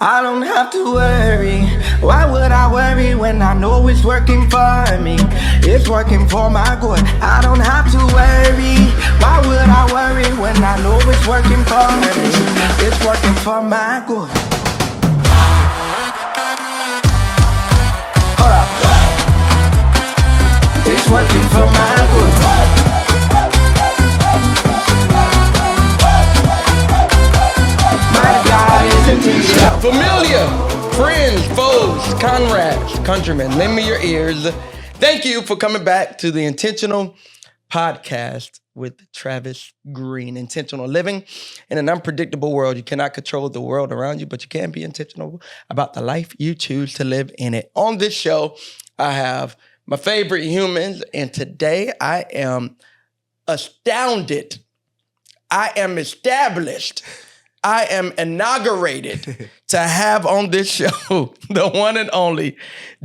I don't have to worry. Why would I worry when I know it's working for me? It's working for my good. I don't have to worry. Why would I worry when I know it's working for me? It's working for my good. Hold up. It's working for my good. Familiar, friends, foes, comrades, countrymen, lend me your ears. Thank you for coming back to the Intentional Podcast with Travis Greene. Intentional living in an unpredictable world. You cannot control the world around you, but you can be intentional about the life you choose to live in it. On this show, I have my favorite humans, and today I am astounded. I am established. I am inaugurated to have on this show the one and only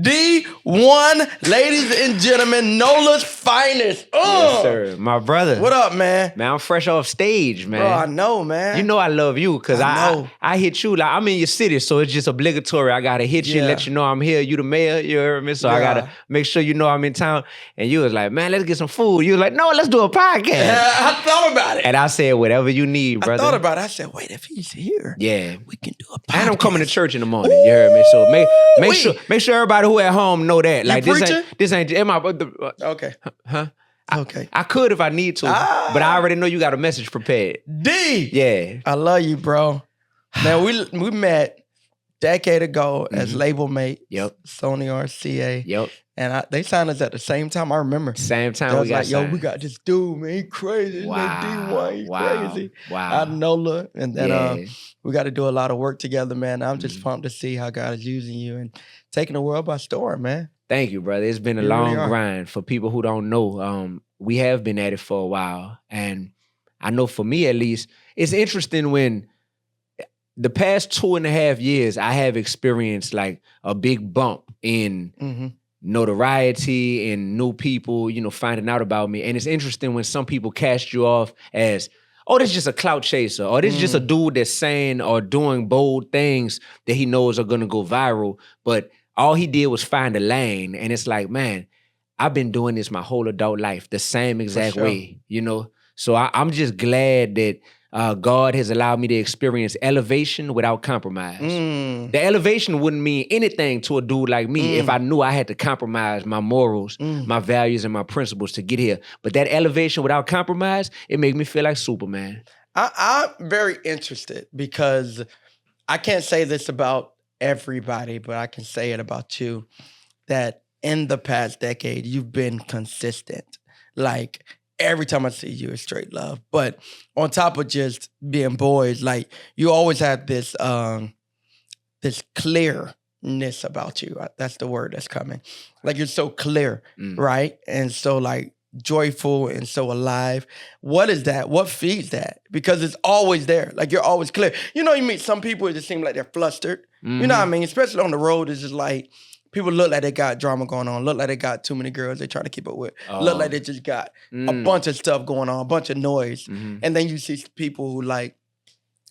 Dee-1, ladies and gentlemen, NOLA's finest. Yes, sir. My brother. What up, man? Man, I'm fresh off stage, man. Bro, I know, man. You know I love you because I hit you. Like, I'm in your city, so it's just obligatory. I got to hit you, let you know I'm here. You the mayor, you heard me? So I got to make sure you know I'm in town. And you was like, man, let's get some food. You was like, no, let's do a podcast. Yeah, I thought about it. And I said, whatever you need, brother. I thought about it. I said, wait, if he's here, we can do a podcast. And I'm coming to church in the morning. You heard me? So make sure everybody who at home know that. Like, this ain't okay. Huh? Okay. I could if I need to, but I already know you got a message prepared. D! Yeah. I love you, bro. Man, we met decade ago as label mate. Yep. Sony RCA. Yep. And they signed us at the same time. I remember. Same time we got like, signed. Yo, we got this dude, man. He crazy. Wow. Dee-1, he crazy. Wow. Out of NOLA. And then we got to do a lot of work together, man. I'm just pumped to see how God is using you and taking the world by storm, man. Thank you, brother. It's been a long grind. For people who don't know, we have been at it for a while. And I know for me, at least, it's interesting when the past 2.5 years, I have experienced like a big bump in notoriety and new people, finding out about me. And it's interesting when some people cast you off as, oh, this is just a clout chaser, or this is just a dude that's saying or doing bold things that he knows are gonna go viral. But all he did was find a lane. And it's like, man, I've been doing this my whole adult life, the same exact way, So I'm just glad that God has allowed me to experience elevation without compromise. The elevation wouldn't mean anything to a dude like me if I knew I had to compromise my morals, my values, and my principles to get here. But that elevation without compromise, it made me feel like Superman. I'm very interested because I can't say this about everybody, but I can say it about you, that in the past decade, you've been consistent. Like, every time I see you, it's straight love. But on top of just being boys, like, you always have this this clearness about you. That's the word that's coming. Like, you're so clear, right? And so, like, joyful and so alive. What is that? What feeds that? Because it's always there. Like, you're always clear. You meet some people, it just seems like they're flustered. You know what I mean? Especially on the road, it's just like, people look like they got drama going on, look like they got too many girls they try to keep up with, look like they just got a bunch of stuff going on, a bunch of noise. And then you see people who like,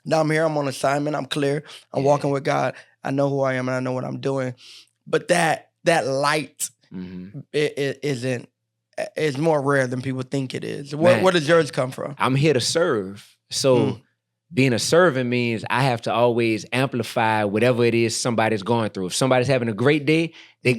now I'm here, I'm on assignment, I'm clear, I'm walking with God, I know who I am and I know what I'm doing. But that light is more rare than people think it is. Where does yours come from? I'm here to serve. So being a servant means I have to always amplify whatever it is somebody's going through. If somebody's having a great day, their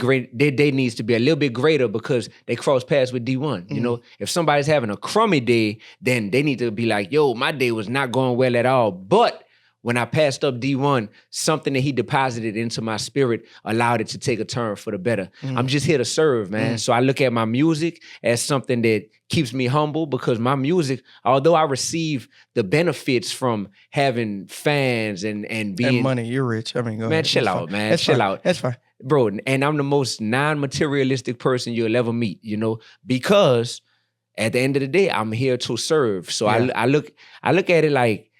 day needs to be a little bit greater because they cross paths with Dee-1. If somebody's having a crummy day, then they need to be like, yo, my day was not going well at all. But when I passed up Dee-1, something that he deposited into my spirit allowed it to take a turn for the better. I'm just here to serve, man. So I look at my music as something that keeps me humble because my music, although I receive the benefits from having fans and being... And money, you're rich. I mean, go ahead. Chill out, man. Chill out. That's fine. Bro, and I'm the most non-materialistic person you'll ever meet, because at the end of the day, I'm here to serve. So I look at it like,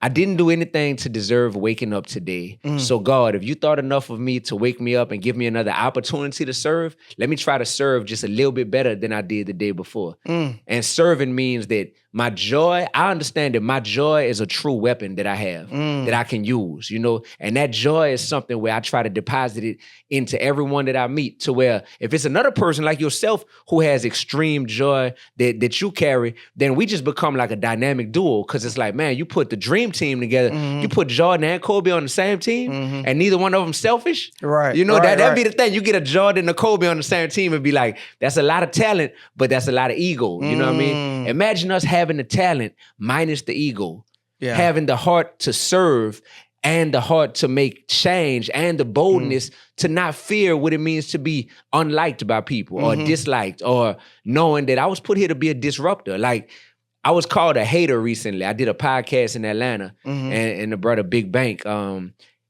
I didn't do anything to deserve waking up today. So God, if you thought enough of me to wake me up and give me another opportunity to serve, let me try to serve just a little bit better than I did the day before. And serving means that my joy, I understand that my joy is a true weapon that I have, that I can use, and that joy is something where I try to deposit it into everyone that I meet, to where if it's another person like yourself who has extreme joy that you carry, then we just become like a dynamic duo, because it's like, man, you put the dream team together, you put Jordan and Kobe on the same team, and neither one of them selfish. Right. That'd be the thing. You get a Jordan and a Kobe on the same team and be like, that's a lot of talent, but that's a lot of ego. You know what I mean? Imagine us having the talent minus the ego, having the heart to serve and the heart to make change and the boldness to not fear what it means to be unliked by people or disliked, or knowing that I was put here to be a disruptor. Like, I was called a hater recently. I did a podcast in Atlanta, and the brother Big Bank,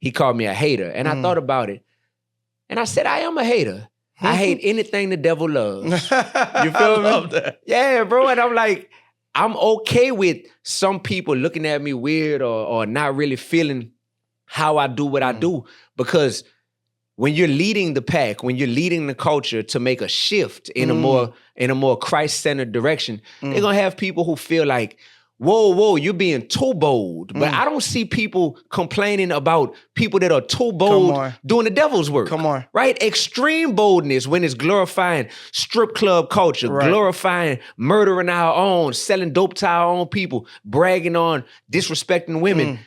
he called me a hater. And I thought about it, and I said, I am a hater. I hate anything the devil loves. You feel me? Love that. Yeah, bro. And I'm like, I'm okay with some people looking at me weird or not really feeling how I do what I do, because when you're leading the pack, when you're leading the culture to make a shift in a more Christ-centered direction, they're gonna have people who feel like, whoa, you're being too bold. But I don't see people complaining about people that are too bold doing the devil's work. Come on. Right? Extreme boldness when it's glorifying strip club culture, glorifying murdering our own, selling dope to our own people, bragging on disrespecting women.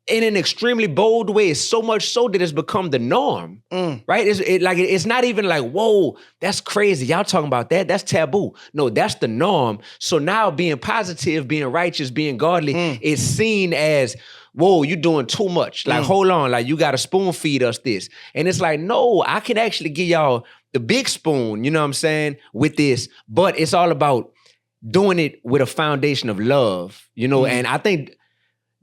In an extremely bold way, so much so that it's become the norm, right? It's not even like, whoa, that's crazy. Y'all talking about that? That's taboo. No, that's the norm. So now being positive, being righteous, being godly is seen as, whoa, you're doing too much. Like, hold on, like you got to spoon feed us this. And it's like, no, I can actually give y'all the big spoon, you know what I'm saying, with this. But it's all about doing it with a foundation of love, and I think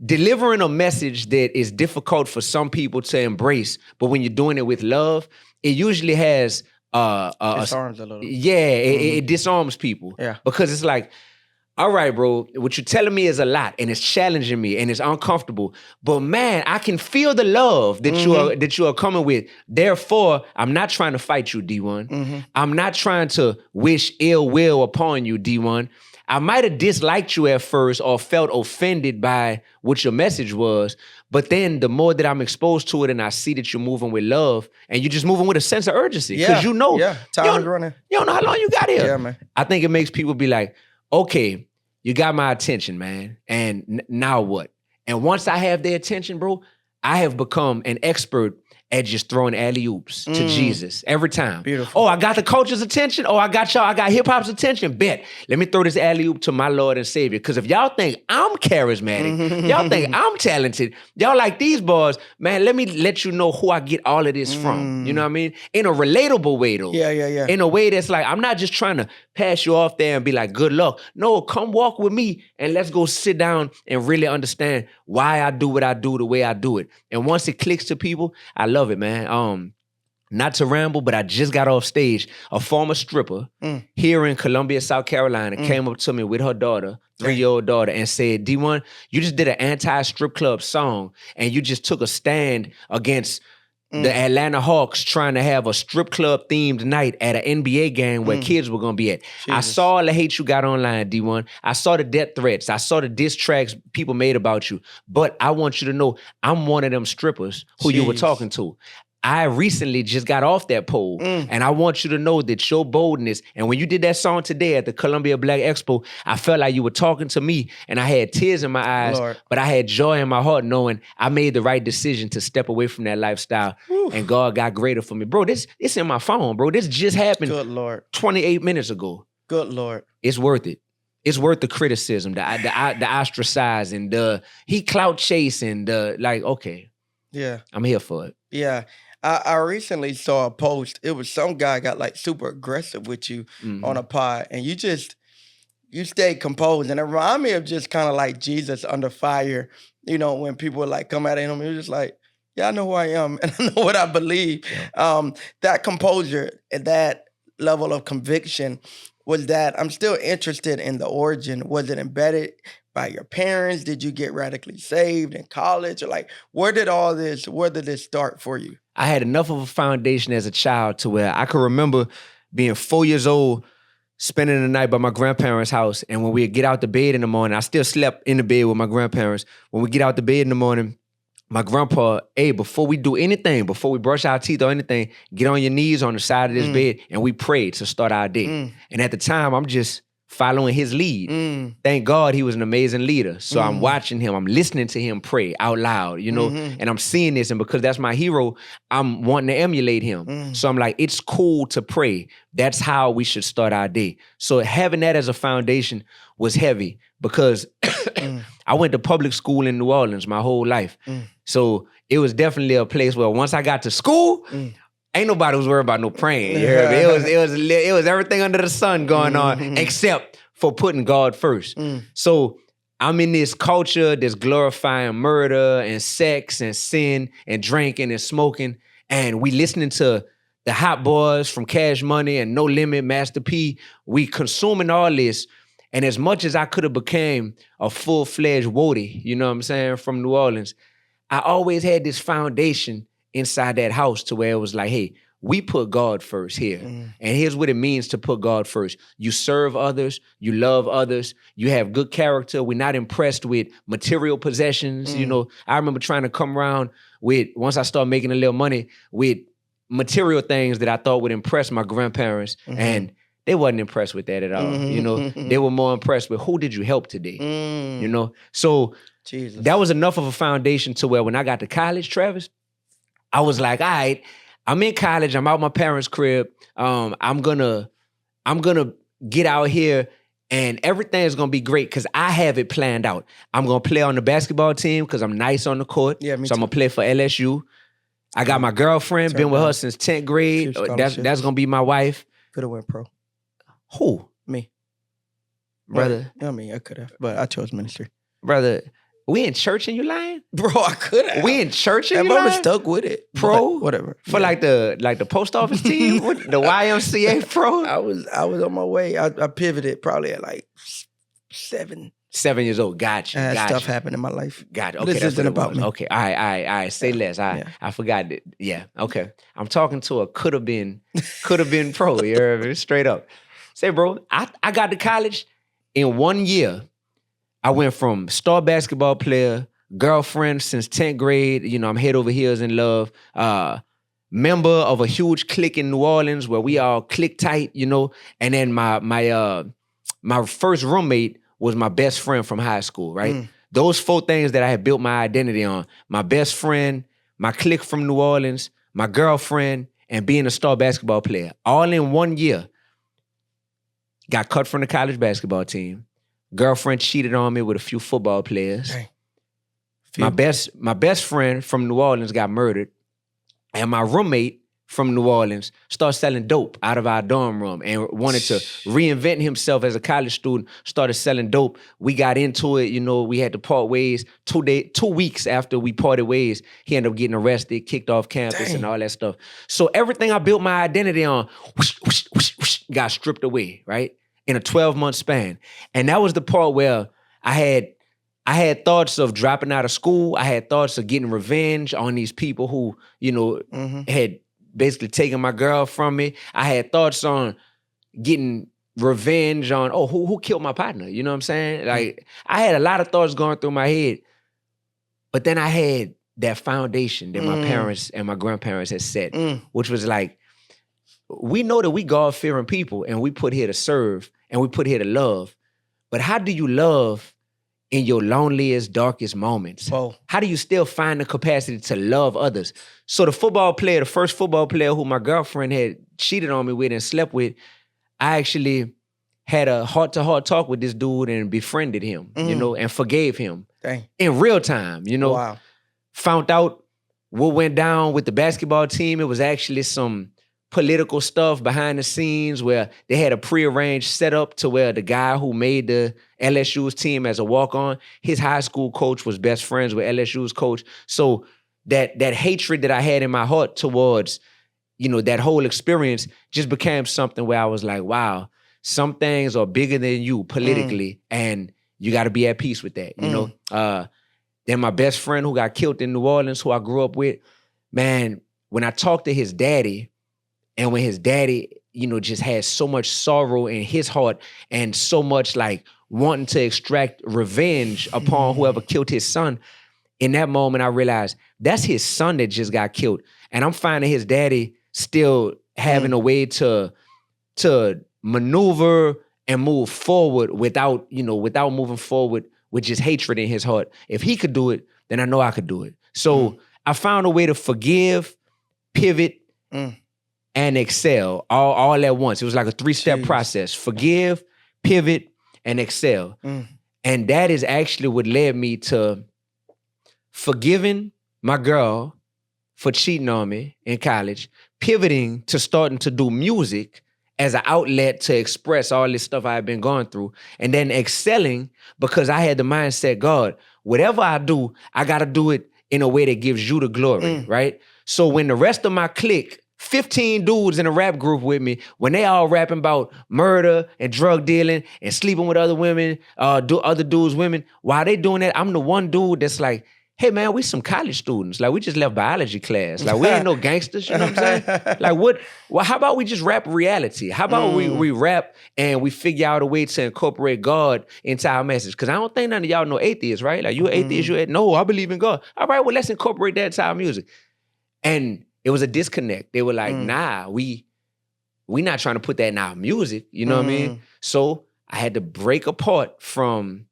delivering a message that is difficult for some people to embrace, but when you're doing it with love, it usually has disarms a little. Yeah, it disarms people. Yeah. Because it's like, all right, bro, what you're telling me is a lot, and it's challenging me, and it's uncomfortable. But man, I can feel the love that you are coming with. Therefore, I'm not trying to fight you, Dee-1. I'm not trying to wish ill will upon you, Dee-1. I might have disliked you at first or felt offended by what your message was, but then the more that I'm exposed to it and I see that you're moving with love and you're just moving with a sense of urgency, because time is running. You don't know how long you got here. Yeah, man. I think it makes people be like, okay, you got my attention, man, and now what? And once I have their attention, bro, I have become an expert at just throwing alley-oops to Jesus every time. Beautiful. Oh, I got the culture's attention. Oh, I got hip-hop's attention. Bet. Let me throw this alley-oop to my Lord and Savior. Because if y'all think I'm charismatic, y'all think I'm talented, y'all like these boys, man, let me let you know who I get all of this from. You know what I mean? In a relatable way, though. Yeah. In a way that's like, I'm not just trying to pass you off there and be like, good luck. No, come walk with me and let's go sit down and really understand why I do what I do the way I do it. And once it clicks to people, I love it, man. Not to ramble, but I just got off stage. A former stripper here in Columbia, South Carolina, came up to me with her daughter, 3-year-old daughter, and said, Dee-1, you just did an anti-strip club song, and you just took a stand against the Atlanta Hawks trying to have a strip club themed night at an NBA game where kids were gonna be at. Jesus. I saw all the hate you got online, Dee-1. I saw the death threats. I saw the diss tracks people made about you. But I want you to know I'm one of them strippers who you were talking to. I recently just got off that pole, and I want you to know that your boldness, and when you did that song today at the Columbia Black Expo, I felt like you were talking to me, and I had tears in my eyes, but I had joy in my heart knowing I made the right decision to step away from that lifestyle, and God got greater for me. Bro, it's in my phone, bro. This just happened 28 minutes ago. Good Lord. It's worth it. It's worth the criticism, the ostracizing, the he clout chasing, okay. Yeah. I'm here for it. Yeah. I recently saw a post. It was some guy got like super aggressive with you on a pod, and you stayed composed. And it reminded me of just kind of like Jesus under fire, when people would like come at him, he was just like, yeah, I know who I am and I know what I believe. Yeah. That composure and that level of conviction was that I'm still interested in the origin. Was it embedded by your parents? Did you get radically saved in college? Or like, where did this start for you? I had enough of a foundation as a child to where I could remember being 4 years old, spending the night by my grandparents' house. And when we'd get out the bed in the morning, I still slept in the bed with my grandparents. When we get out the bed in the morning, my grandpa, hey, before we do anything, before we brush our teeth or anything, get on your knees on the side of this bed and we pray to start our day. And at the time, I'm just following his lead. Thank God he was an amazing leader. So I'm watching him, I'm listening to him pray out loud, you know, and I'm seeing this. And because that's my hero, I'm wanting to emulate him. So I'm like, it's cool to pray. That's how we should start our day. So having that as a foundation was heavy because I went to public school in New Orleans my whole life. So it was definitely a place where once I got to school, ain't nobody was worried about no praying. You heard me? It was everything under the sun going on except for putting God first. So I'm in this culture that's glorifying murder and sex and sin and drinking and smoking. And we listening to the Hot Boys from Cash Money and No Limit, Master P. We consuming all this. And as much as I could have became a full-fledged woody, you know what I'm saying, from New Orleans, I always had this foundation inside that house to where it was like, hey, we put God first here. And here's what it means to put God first. You serve others, you love others, you have good character. We're not impressed with material possessions. You know, I remember trying to come around with, once I started making a little money, with material things that I thought would impress my grandparents. And they wasn't impressed with that at all. You know, they were more impressed with who did you help today? You know, so Jesus. That was enough of a foundation to where when I got to college, Travis, I was like, all right, I'm in college. I'm out my parents' crib. I'm gonna get out here and everything's gonna be great because I have it planned out. I'm gonna play on the basketball team because I'm nice on the court. Yeah, me so too. I'm gonna play for LSU. I got my girlfriend, been with her since 10th grade. That's gonna be my wife. Could have went pro. Who? Me. Brother. I mean, I could have, but I chose ministry. Brother, we in church and you lying? Bro, I could have. We in church and I've you lying? always stuck with it. Pro? Whatever. For like the post office team? The YMCA pro? I was on my way. I pivoted probably at like 7. 7 years old. Gotcha. I had stuff happen in my life. Gotcha. Okay, this that's isn't what it about was. me. Okay. All right. Say less. I forgot it. Yeah. Okay. I'm talking to a could have been pro. You heard me? Straight up. Say, bro, I got to college in 1 year. I went from star basketball player, girlfriend since 10th grade. You know, I'm head over heels in love. Member of a huge clique in New Orleans where we all click tight, you know. And then my first roommate was my best friend from high school, right? Those 4 things that I had built my identity on. My best friend, my clique from New Orleans, my girlfriend, and being a star basketball player. All in 1 year. Got cut from the college basketball team. Girlfriend cheated on me with a few football players. Dang. My best friend from New Orleans got murdered. And my roommate from New Orleans started selling dope out of our dorm room and wanted to reinvent himself as a college student, started selling dope. We got into it, you know, we had to part ways. 2 weeks after we parted ways, he ended up getting arrested, kicked off campus and all that stuff. So everything I built my identity on got stripped away, right? In a 12-month span. And that was the part where I had thoughts of dropping out of school. I had thoughts of getting revenge on these people who, you know, had basically taken my girl from me. I had thoughts on getting revenge on, who killed my partner? You know what I'm saying? Like, I had a lot of thoughts going through my head. But then I had that foundation that my parents and my grandparents had set, which was like, we know that we God-fearing people and we put here to serve and we put here to love. But how do you love in your loneliest, darkest moments? Whoa. How do you still find the capacity to love others? So the first football player who my girlfriend had cheated on me with and slept with, I actually had a heart-to-heart talk with this dude and befriended him, you know, and forgave him. Dang. In real time, you know. Wow. Found out what went down with the basketball team. It was actually some political stuff behind the scenes where they had a prearranged setup to where the guy who made the LSU's team as a walk-on, his high school coach was best friends with LSU's coach. So that hatred that I had in my heart towards, you know, that whole experience just became something where I was like, wow, some things are bigger than you politically and you got to be at peace with that, you know? Then my best friend who got killed in New Orleans, who I grew up with, man, when I talked to his daddy, and when his daddy, you know, just had so much sorrow in his heart and so much like wanting to extract revenge upon whoever killed his son, in that moment, I realized that's his son that just got killed. And I'm finding his daddy still having a way to maneuver and move forward without moving forward with just hatred in his heart. If he could do it, then I know I could do it. So I found a way to forgive, pivot, and excel all at once. It was like a 3-step process. Forgive, pivot, and excel. And that is actually what led me to forgiving my girl for cheating on me in college, pivoting to starting to do music as an outlet to express all this stuff I had been going through, and then excelling because I had the mindset, God, whatever I do, I got to do it in a way that gives you the glory, right? So when the rest of my clique, 15 dudes in a rap group with me, when they all rapping about murder and drug dealing and sleeping with other women, other dudes' women, while they doing that, I'm the one dude that's like, hey man, we some college students. Like we just left biology class. Like we ain't no gangsters, you know what I'm saying? Like well, how about we just rap reality? How about we rap and we figure out a way to incorporate God into our message? Because I don't think none of y'all know atheists, right? Like you atheist, no, I believe in God. All right, well, let's incorporate that into our music. And it was a disconnect. They were like, nah, we not trying to put that in our music, you know what I mean? So I had to break apart from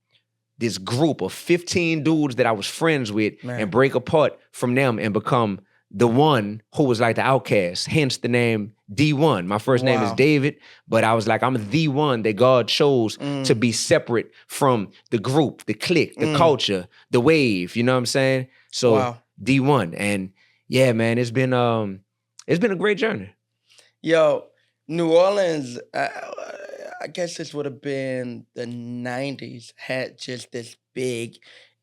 this group of 15 dudes that I was friends with and break apart from them and become the one who was like the outcast, hence the name Dee-1. My first name is David, but I was like, I'm the one that God chose to be separate from the group, the clique, the culture, the wave, you know what I'm saying? So Dee-1. And yeah, man, it's been a great journey. Yo, New Orleans, I guess this would have been the 90s, had just this big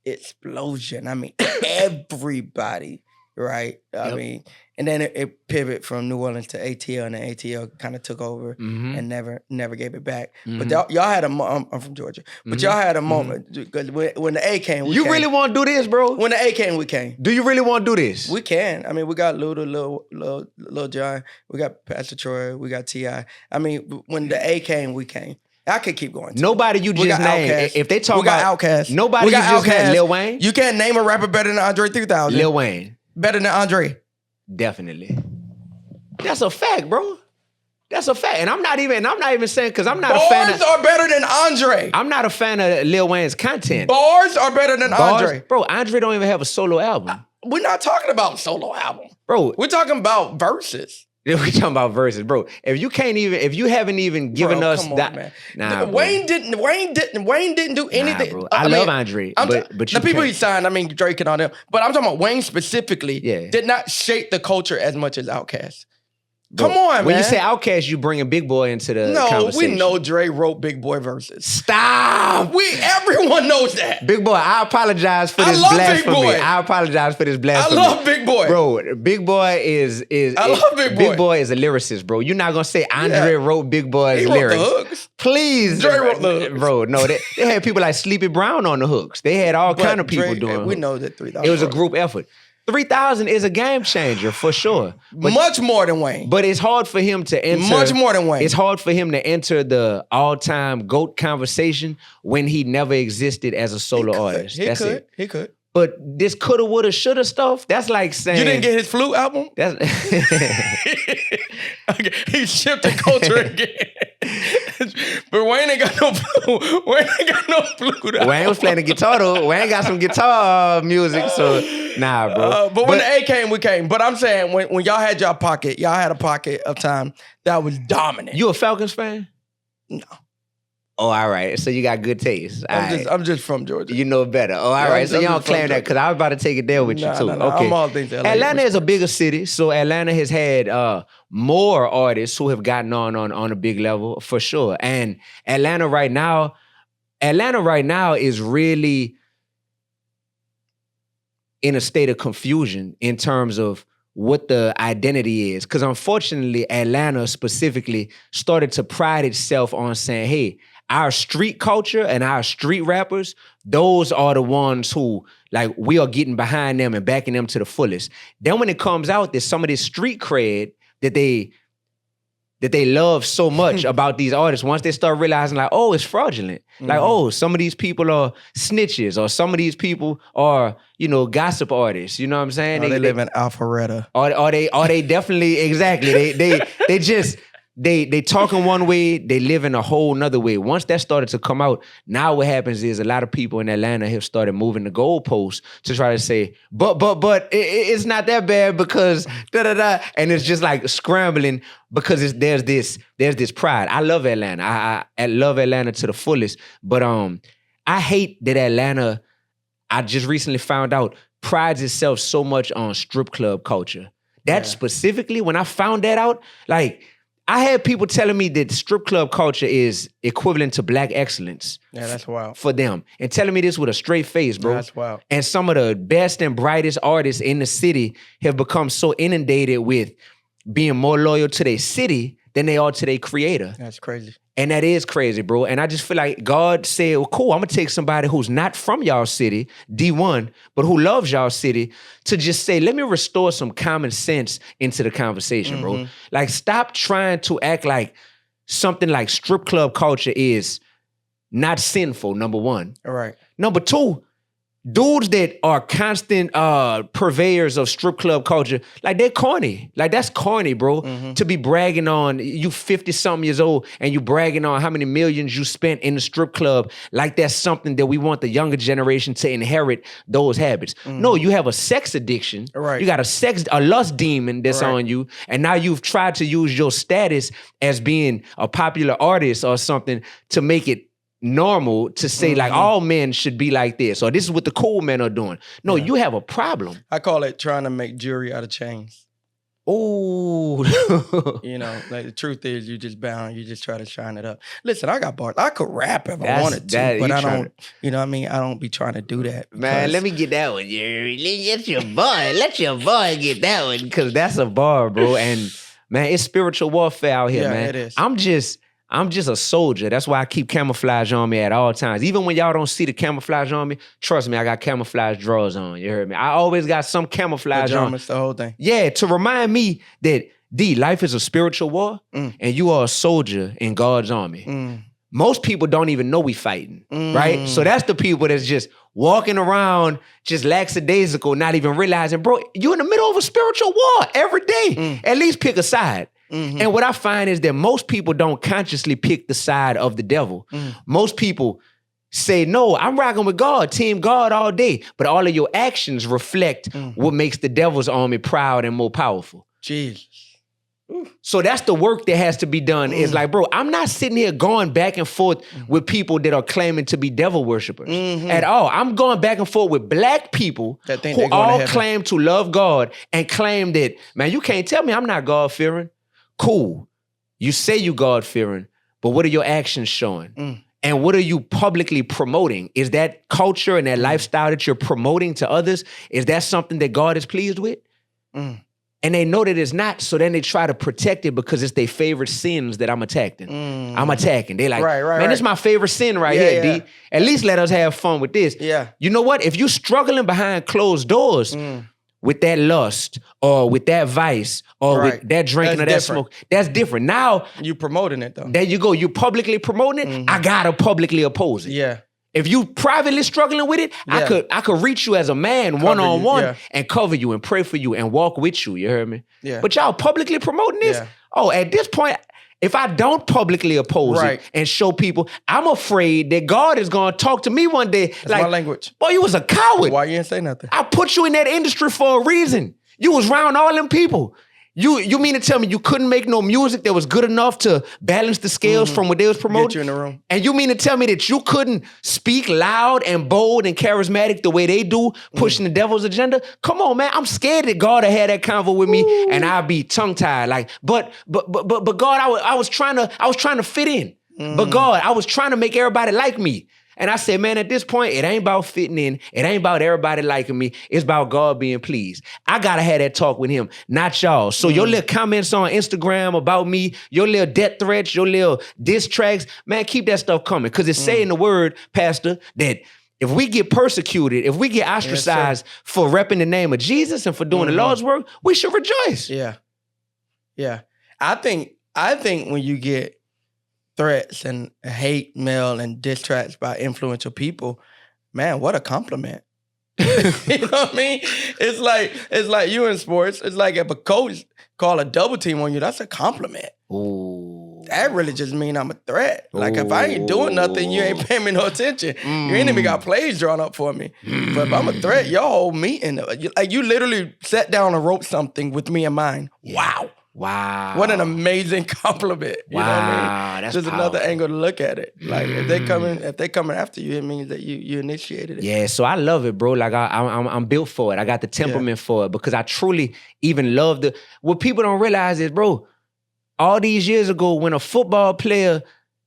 explosion. I mean, everybody, right? I mean, and then it pivoted from New Orleans to ATL, and then ATL kind of took over and never gave it back. But y'all had I'm from Georgia, but y'all had a moment, because when the A came, we came. You really want to do this, bro? When the A came, we came. Do you really want to do this? We can. I mean, we got Lil John, we got Pastor Troy, we got T.I. I mean, when the A came, we came. I could keep going. Nobody you just named. If they talk about Outkast, nobody you just named. Lil Wayne. You can't name a rapper better than Andre 3000. Lil Wayne. Better than Andre. Definitely. That's a fact, bro. That's a fact. And I'm not even saying, because I'm not a fan of... Bars are better than Andre. I'm not a fan of Lil Wayne's content. Bars are better than Andre. Bro, Andre don't even have a solo album. We're not talking about solo album. Bro. We're talking about verses. We're talking about verses, bro. If you haven't even given us that, man. Nah, Wayne didn't do anything. Nah, bro. I love Andre, but the people he signed, I mean Drake and all them, but I'm talking about Wayne specifically. Did not shape the culture as much as Outkast. Come on, man. When you say Outkast, you bringing Big Boy into the conversation. We know Dre wrote Big Boy verses. Stop. Everyone knows that. Big Boy, I apologize for this blasphemy. Big Boy. I apologize for this blasphemy. I love Big Boy. Bro, Big Boy is I love Big Boy. Big Boy is a lyricist, bro. You're not going to say Andre wrote Big Boy's lyrics. He wrote the hooks. Please. Dre wrote the hooks. Bro, no, they had people like Sleepy Brown on the hooks. They had all kind of people doing hooks. We know that 3,000. It was a group effort. 3,000 is a game changer for sure. But, much more than Wayne. But it's hard for him to enter. Much more than Wayne. It's hard for him to enter the all-time GOAT conversation when he never existed as a solo artist. He could. But this coulda, woulda, shoulda stuff, that's like saying... You didn't get his flute album? He shifted culture again. But Wayne ain't got no flute. Wayne ain't got no flute album. Wayne was playing the guitar though. Wayne got some guitar music, so nah, bro. But when the A came, we came. But I'm saying, when y'all had y'all pocket, y'all had a pocket of time that was dominant. You a Falcons fan? No. Oh, all right. So you got good taste. I'm just from Georgia. You know better. Oh, all right. So you don't claim that, because I was about to take it there with you too. No, okay. I'm all things LA. Atlanta is a bigger city, so Atlanta has had more artists who have gotten on a big level for sure. And Atlanta right now is really in a state of confusion in terms of what the identity is. Because unfortunately, Atlanta specifically started to pride itself on saying, hey, our street culture and our street rappers, those are the ones who, like, we are getting behind them and backing them to the fullest. Then when it comes out, there's some of this street cred that they love so much about these artists. Once they start realizing, like, oh, it's fraudulent. Like, oh, some of these people are snitches, or some of these people are, you know, gossip artists. You know what I'm saying? Or they live in Alpharetta. Are they definitely, exactly. They just, they talk in one way, they live in a whole nother way. Once that started to come out, now what happens is a lot of people in Atlanta have started moving the goalposts to try to say, but it's not that bad because da-da-da. And it's just like scrambling because there's this pride. I love Atlanta. I love Atlanta to the fullest. But I hate that Atlanta, I just recently found out, prides itself so much on strip club culture. That specifically, when I found that out, like, I had people telling me that strip club culture is equivalent to black excellence. Yeah, that's wild. For them. And telling me this with a straight face, bro. That's wild. And some of the best and brightest artists in the city have become so inundated with being more loyal to their city than they are to their creator. That's crazy. And that is crazy, bro. And I just feel like God said, well, cool, I'm going to take somebody who's not from y'all city, Dee-1, but who loves y'all city, to just say, let me restore some common sense into the conversation, bro. Like, stop trying to act like something like strip club culture is not sinful, number one. All right. Number two, dudes that are constant purveyors of strip club culture, like, they're corny. Like, that's corny, bro. To be bragging on, you 50-something years old and you bragging on how many millions you spent in the strip club, like that's something that we want the younger generation to inherit those habits. No, you have a sex addiction. Right. You got a lust demon that's on you, and now you've tried to use your status as being a popular artist or something to make it normal to say, like, all men should be like this, or this is what the cool men are doing. No, you have a problem. I call it trying to make jewelry out of chains. Oh, You know, like, the truth is, you just bound, you just try to shine it up. Listen, I got bars. I could rap if I wanted to, but I don't, you know what I mean? I don't be trying to do that. Man, let me get that one, Jerry. Let your boy get that one, because that's a bar, bro. And man, it's spiritual warfare out here, man. It is. I'm just a soldier. That's why I keep camouflage on me at all times. Even when y'all don't see the camouflage on me, trust me, I got camouflage drawers on. You heard me? I always got some camouflage on. The whole thing. Yeah, to remind me that, D, life is a spiritual war, and you are a soldier in God's army. Most people don't even know we fighting, right? So that's the people that's just walking around, just lackadaisical, not even realizing, bro, you in the middle of a spiritual war every day. At least pick a side. And what I find is that most people don't consciously pick the side of the devil. Most people say, no, I'm rocking with God, team God all day. But all of your actions reflect what makes the devil's army proud and more powerful. Jesus. So that's the work that has to be done. Is like, bro, I'm not sitting here going back and forth with people that are claiming to be devil worshipers at all. I'm going back and forth with black people who all claim to love God and claim that, man, you can't tell me I'm not God-fearing. Cool. You say you God-fearing, but what are your actions showing? And what are you publicly promoting? Is that culture and that lifestyle that you're promoting to others, is that something that God is pleased with? And they know that it's not, so then they try to protect it because it's their favorite sins that I'm attacking. They like, man, this is my favorite sin right here, D. At least let us have fun with this. You know what? If you're struggling behind closed doors with that lust or with that vice or with that drinking or that smoke, that's different. Now, you promoting it, though. There you go. You publicly promoting it, I gotta publicly oppose it. If you privately struggling with it, I could reach you as a man one-on-one and cover you and pray for you and walk with you. You heard me? But y'all publicly promoting this? Oh, at this point, if I don't publicly oppose it and show people, I'm afraid that God is going to talk to me one day. That's like, my language. Boy, you was a coward. Why you didn't say nothing? I put you in that industry for a reason. You was around all them people. You mean to tell me you couldn't make no music that was good enough to balance the scales from what they was promoting? Get you in the room. And you mean to tell me that you couldn't speak loud and bold and charismatic the way they do, pushing the devil's agenda? Come on, man. I'm scared that God had that convo with me and I'd be tongue-tied. Like, but God, I was trying to fit in. But God, I was trying to make everybody like me. And I said, man, at this point, it ain't about fitting in. It ain't about everybody liking me. It's about God being pleased. I got to have that talk with him, not y'all. So your little comments on Instagram about me, your little death threats, your little diss tracks, man, keep that stuff coming. Because it's saying the word, Pastor, that if we get persecuted, if we get ostracized for repping the name of Jesus and for doing the Lord's work, we should rejoice. Yeah. Yeah. I think when you get threats and hate mail and diss tracks by influential people, man, what a compliment. You know what I mean? It's like you in sports. It's like if a coach call a double team on you, that's a compliment. Ooh. That really just mean I'm a threat. Like if I ain't doing nothing, you ain't paying me no attention. You ain't even got plays drawn up for me. But if I'm a threat, your whole meeting, like you literally sat down and wrote something with me in mind. Wow. Wow. What an amazing compliment. You know what I mean? That's Just powerful. another angle to look at it. Like if they coming after you, it means that you initiated it. Yeah, so I love it, bro. Like I'm built for it. I got the temperament for it because I truly even love what people don't realize is, bro, all these years ago when a football player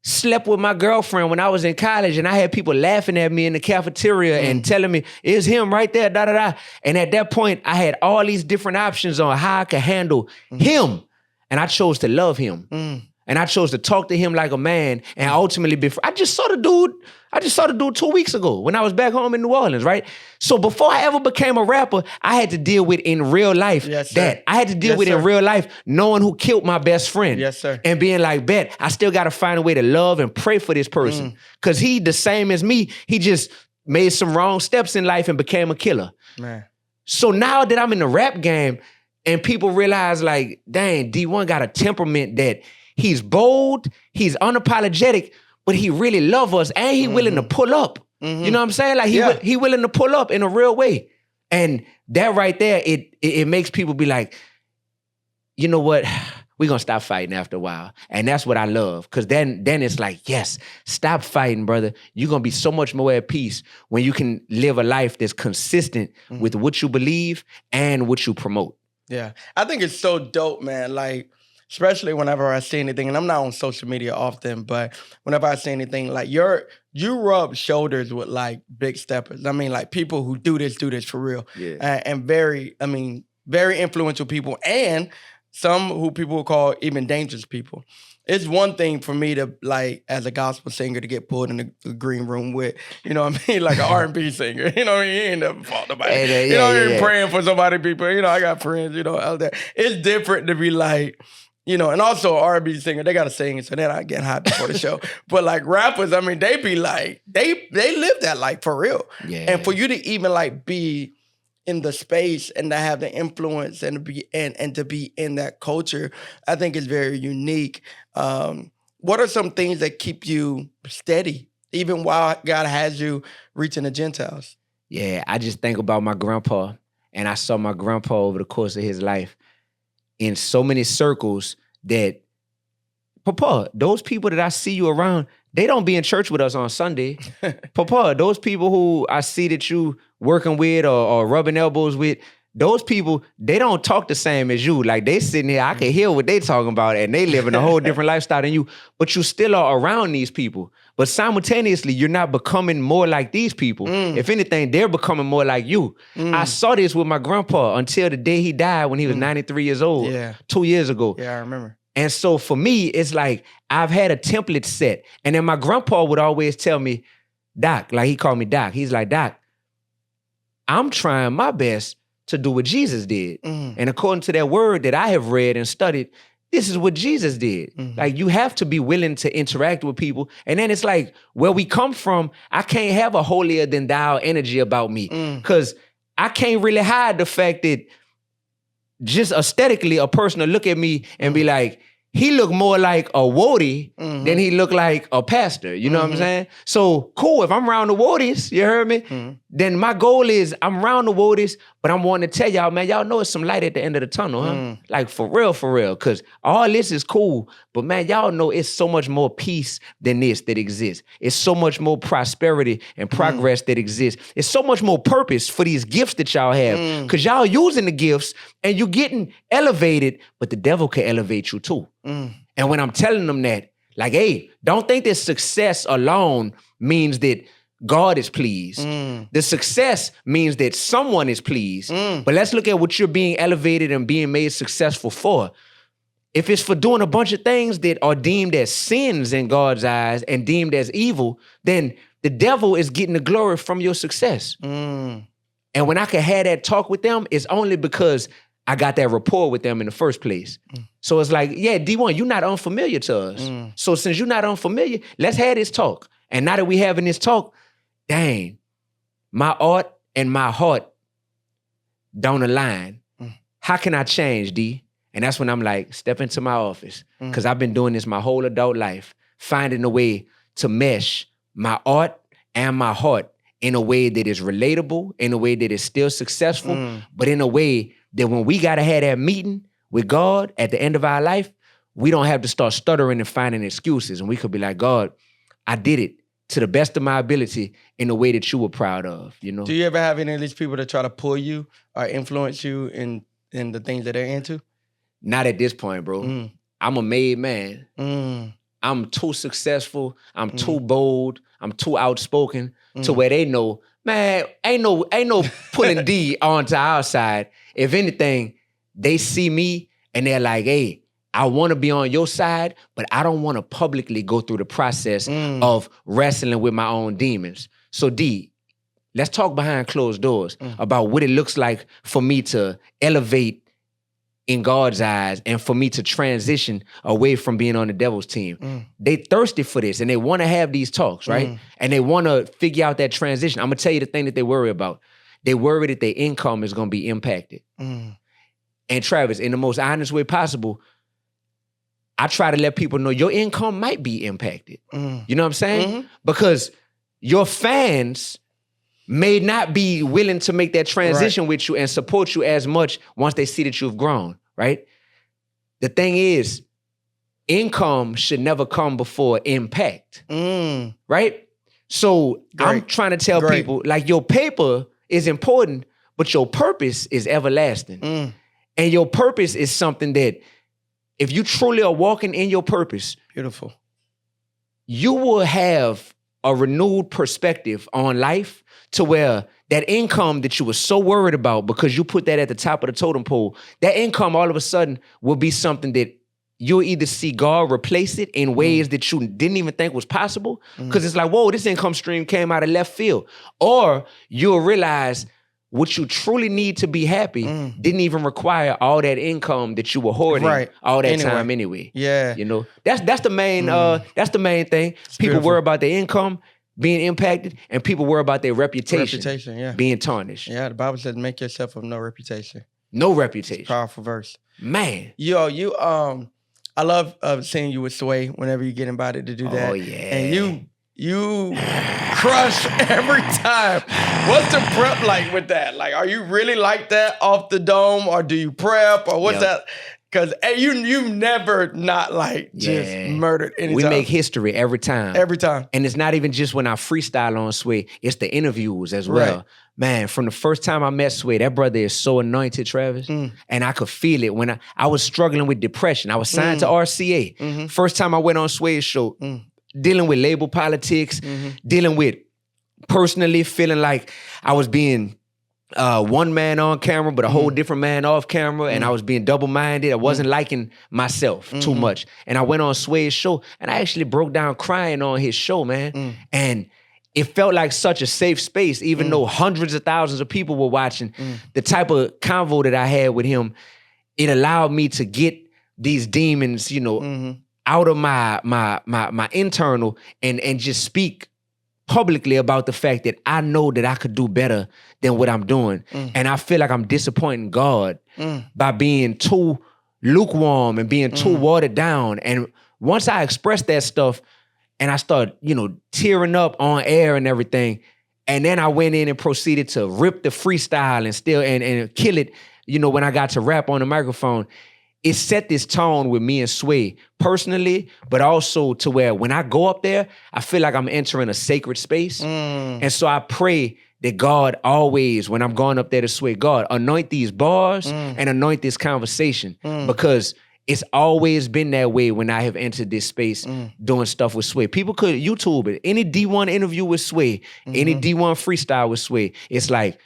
slept with my girlfriend when I was in college and I had people laughing at me in the cafeteria and telling me, it's him right there, da-da-da. And at that point, I had all these different options on how I could handle him. And I chose to love him. And I chose to talk to him like a man and ultimately I just saw the dude 2 weeks ago when I was back home in New Orleans, right? So before I ever became a rapper, I had to deal with in real life I had to deal with in real life knowing who killed my best friend. Yes, sir. And being like, bet, I still got to find a way to love and pray for this person. Because he the same as me. He just made some wrong steps in life and became a killer. Man. So now that I'm in the rap game and people realize like, dang, Dee-1 got a temperament that he's bold, he's unapologetic, but he really love us and he willing to pull up. You know what I'm saying? Like he willing to pull up in a real way. And that right there, it makes people be like, you know what? We're going to stop fighting after a while. And that's what I love. Because then it's like, yes, stop fighting, brother. You're going to be so much more at peace when you can live a life that's consistent with what you believe and what you promote. Yeah. I think it's so dope, man. Like, especially whenever I see anything, and I'm not on social media often, but whenever I see anything, like you rub shoulders with like big steppers. I mean, like people who do this for real. Yeah. And very influential people and some who people will call even dangerous people. It's one thing for me to like, as a gospel singer, to get pulled in the green room with, you know what I mean, like an R&B singer. You know what I mean? He ain't never fought nobody. Praying for somebody, people. You know, I got friends, you know, out there. It's different to be like, you know, and also R&B singer, they gotta sing, so they're not getting hot before the show. But like rappers, I mean, they be like, they live that like for real. Yeah. And for you to even like be in the space and to have the influence and to be and to be in that culture, I think is very unique. What are some things that keep you steady, even while God has you reaching the Gentiles? Yeah, I just think about my grandpa, and I saw my grandpa over the course of his life in so many circles that, Papa, those people that I see you around, they don't be in church with us on Sunday. Papa, those people who I see that you working with or rubbing elbows with, those people, they don't talk the same as you. Like they sitting here, I can hear what they talking about and they living a whole different lifestyle than you, but you still are around these people. But simultaneously, you're not becoming more like these people. If anything, they're becoming more like you. I saw this with my grandpa until the day he died when he was 93 years old, 2 years ago. Yeah, I remember. And so for me, it's like I've had a template set. And then my grandpa would always tell me, Doc, like he called me Doc. He's like, Doc, I'm trying my best to do what Jesus did. And according to that word that I have read and studied, this is what Jesus did. Like you have to be willing to interact with people. And then it's like where we come from, I can't have a holier than thou energy about me because I can't really hide the fact that just aesthetically a person will look at me and be like, he looked more like a woody than he looked like a pastor. You know what I'm saying? So cool, if I'm around the woodies, you heard me? Then my goal is I'm around the woodies, but I'm wanting to tell y'all, man, y'all know it's some light at the end of the tunnel, huh? Like for real. Because all this is cool, but man, y'all know it's so much more peace than this that exists. It's so much more prosperity and progress that exists. It's so much more purpose for these gifts that y'all have. Because y'all using the gifts and you getting elevated, but the devil can elevate you too. And when I'm telling them that, like, hey, don't think that success alone means that God is pleased. The success means that someone is pleased. But let's look at what you're being elevated and being made successful for. If it's for doing a bunch of things that are deemed as sins in God's eyes and deemed as evil, then the devil is getting the glory from your success. And when I can have that talk with them, it's only because I got that rapport with them in the first place. So it's like, yeah, Dee-1, you're not unfamiliar to us. So since you're not unfamiliar, let's have this talk. And now that we having this talk, dang, my art and my heart don't align. How can I change, D? And that's when I'm like, step into my office. Because I've been doing this my whole adult life, finding a way to mesh my art and my heart in a way that is relatable, in a way that is still successful, but in a way that when we got to have that meeting with God at the end of our life, we don't have to start stuttering and finding excuses. And we could be like, God, I did it to the best of my ability in a way that you were proud of, you know? Do you ever have any of these people that try to pull you or influence you in the things that they're into? Not at this point, bro. I'm a made man. I'm too successful. I'm too bold. I'm too outspoken to where they know, man, ain't no pulling D onto our side. If anything, they see me and they're like, hey, I want to be on your side, but I don't want to publicly go through the process of wrestling with my own demons. So D, let's talk behind closed doors about what it looks like for me to elevate in God's eyes and for me to transition away from being on the devil's team. They thirsty for this and they want to have these talks, right? And they want to figure out that transition. I'm going to tell you the thing that they worry about. They worry that their income is going to be impacted. And Travis, in the most honest way possible, I try to let people know your income might be impacted. You know what I'm saying? Because your fans may not be willing to make that transition with you and support you as much once they see that you've grown, right? The thing is, income should never come before impact, right? So I'm trying to tell people, like, your paper is important, but your purpose is everlasting. And your purpose is something that, if you truly are walking in your purpose, beautiful, you will have a renewed perspective on life to where that income that you were so worried about because you put that at the top of the totem pole, that income all of a sudden will be something that you'll either see God replace it in ways that you didn't even think was possible, because it's like, whoa, this income stream came out of left field. Or you'll realize what you truly need to be happy didn't even require all that income that you were hoarding all that time anyway. Yeah. You know, that's the main thing. It's people worry about their income being impacted, and people worry about their reputation being tarnished. Yeah, the Bible says make yourself of no reputation. No reputation. Powerful verse. Man. Yo, you I love seeing you with Sway whenever you get invited to do that. Oh yeah. And you crush every time. What's the prep like with that? Like, are you really like that off the dome, or do you prep, or what's that? Because you've never not like just murdered anytime. We make history every time. Every time. And it's not even just when I freestyle on Sway, it's the interviews as well. Right. Man, from the first time I met Sway, that brother is so anointed, Travis. And I could feel it when I was struggling with depression. I was signed to RCA. First time I went on Sway's show, dealing with label politics, dealing with personally feeling like I was being one man on camera, but a whole different man off camera, and I was being double-minded. I wasn't liking myself too much. And I went on Sway's show, and I actually broke down crying on his show, man. And it felt like such a safe space, even though hundreds of thousands of people were watching. The type of convo that I had with him, it allowed me to get these demons, you know, out of my internal and just speak publicly about the fact that I know that I could do better than what I'm doing. And I feel like I'm disappointing God by being too lukewarm and being too watered down. And once I expressed that stuff and I started, you know, tearing up on air and everything, and then I went in and proceeded to rip the freestyle and still and kill it, you know, when I got to rap on the microphone, it set this tone with me and Sway personally, but also to where when I go up there, I feel like I'm entering a sacred space. And so I pray that God always, when I'm going up there to Sway, God, anoint these bars and anoint this conversation, because it's always been that way when I have entered this space doing stuff with Sway. People could YouTube it. Any Dee-1 interview with Sway, any Dee-1 freestyle with Sway, it's like,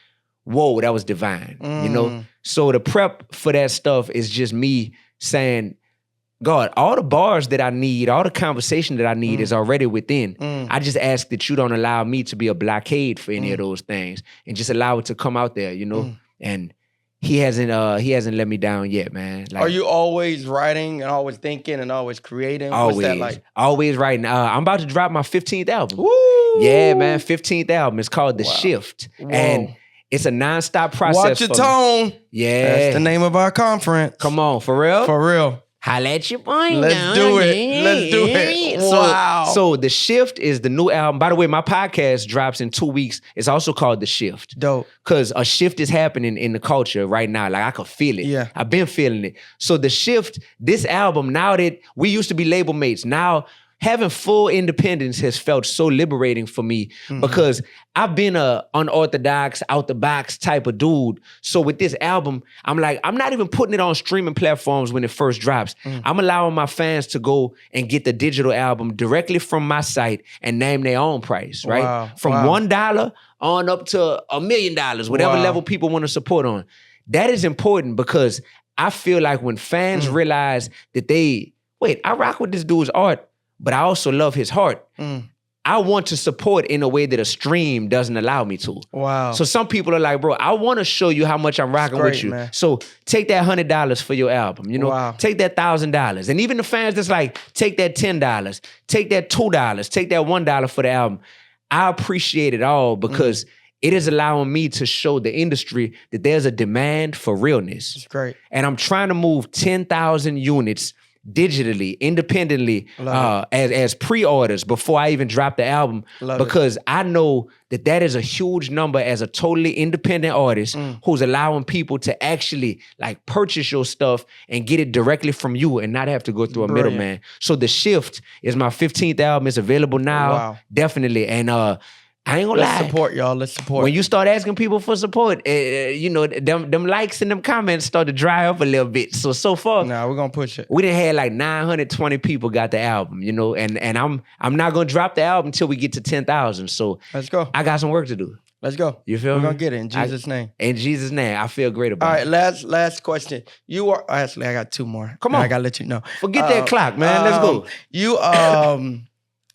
whoa, that was divine, you know? So the prep for that stuff is just me saying, God, all the bars that I need, all the conversation that I need is already within. I just ask that you don't allow me to be a blockade for any of those things and just allow it to come out there, you know? And he hasn't let me down yet, man. Like, are you always writing and always thinking and always creating? Always. What's that like? Always writing. I'm about to drop my 15th album. Woo! Yeah, man, 15th album. It's called The Shift. Whoa. And it's a nonstop process. Watch your tone. Yeah. That's the name of our conference. Come on, for real? For real. Holla at your boy. Let's do it. Let's do it. Wow. So The Shift is the new album. By the way, my podcast drops in 2 weeks. It's also called The Shift. Dope. Because a shift is happening in the culture right now. Like, I could feel it. Yeah. I've been feeling it. So The Shift, this album, now that we used to be label mates, now having full independence has felt so liberating for me because I've been a unorthodox, out the box type of dude. So with this album, I'm like, I'm not even putting it on streaming platforms when it first drops. I'm allowing my fans to go and get the digital album directly from my site and name their own price, right? Wow. From $1 on up to $1 million, whatever level people want to support on. That is important because I feel like when fans realize that I rock with this dude's art, but I also love his heart. I want to support in a way that a stream doesn't allow me to. Wow. So some people are like, bro, I want to show you how much I'm rocking with you. Man. So take that $100 for your album, you know? Wow. Take that $1,000. And even the fans that's like, take that $10, take that $2, take that $1 for the album. I appreciate it all because it is allowing me to show the industry that there's a demand for realness. It's great. And I'm trying to move 10,000 units digitally, independently, as pre-orders before I even drop the album, because I know that is a huge number as a totally independent artist who's allowing people to actually like purchase your stuff and get it directly from you and not have to go through a middleman. So The Shift is my 15th album. It's available now, definitely. And I ain't gonna lie. Let's support, y'all. Let's support. When you start asking people for support, you know, them likes and them comments start to dry up a little bit. So far, we're gonna push it. We done had like 920 people got the album, you know, and I'm not gonna drop the album until we get to 10,000. So let's go. I got some work to do. Let's go. You feel me? We're gonna get it in Jesus' name. In Jesus' name, I feel great about it. All right, last question. You are actually I got two more. Come on, I gotta let you know. Forget that clock, man. Let's go.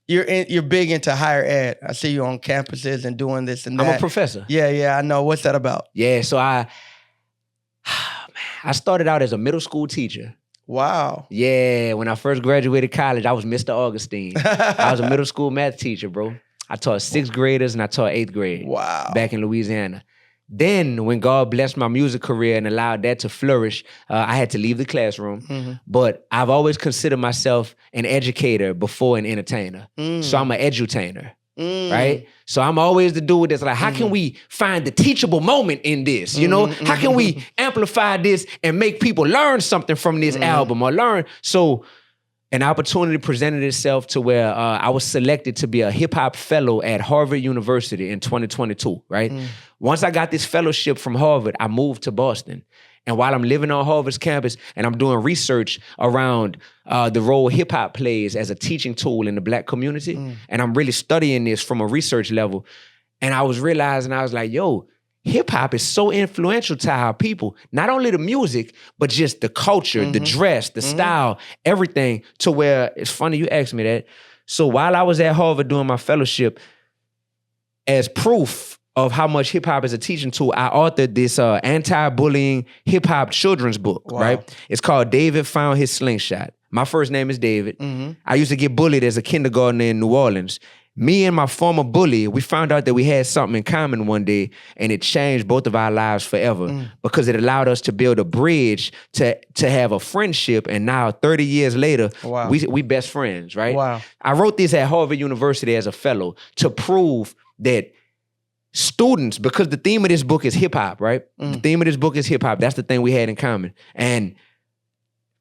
You're big into higher ed. I see you on campuses and doing this and that. I'm a professor. Yeah, I know. What's that about? Yeah, so I started out as a middle school teacher. Wow. Yeah, when I first graduated college, I was Mr. Augustine. I was a middle school math teacher, bro. I taught 6th graders and I taught 8th grade. Wow. Back in Louisiana. Then, when God blessed my music career and allowed that to flourish, I had to leave the classroom. But I've always considered myself an educator before an entertainer. So I'm an edutainer, right? So I'm always the dude that's like, how can we find the teachable moment in this? You know, how can we amplify this and make people learn something from this album or learn? So an opportunity presented itself to where I was selected to be a hip hop fellow at Harvard University in 2022, right? Once I got this fellowship from Harvard, I moved to Boston. And while I'm living on Harvard's campus and I'm doing research around the role hip hop plays as a teaching tool in the Black community, and I'm really studying this from a research level, and I was realizing, I was like, yo, hip hop is so influential to our people, not only the music, but just the culture, the dress, the style, everything, to where, it's funny you asked me that. So while I was at Harvard doing my fellowship, as proof of how much hip hop is a teaching tool, I authored this anti-bullying hip hop children's book, right? It's called David Found His Slingshot. My first name is David. I used to get bullied as a kindergartner in New Orleans. Me and my former bully, we found out that we had something in common one day, and it changed both of our lives forever because it allowed us to build a bridge to have a friendship. And now, 30 years later, we best friends, right? Wow. I wrote this at Harvard University as a fellow to prove that students, because the theme of this book is hip hop, right? The theme of this book is hip hop. That's the thing we had in common. And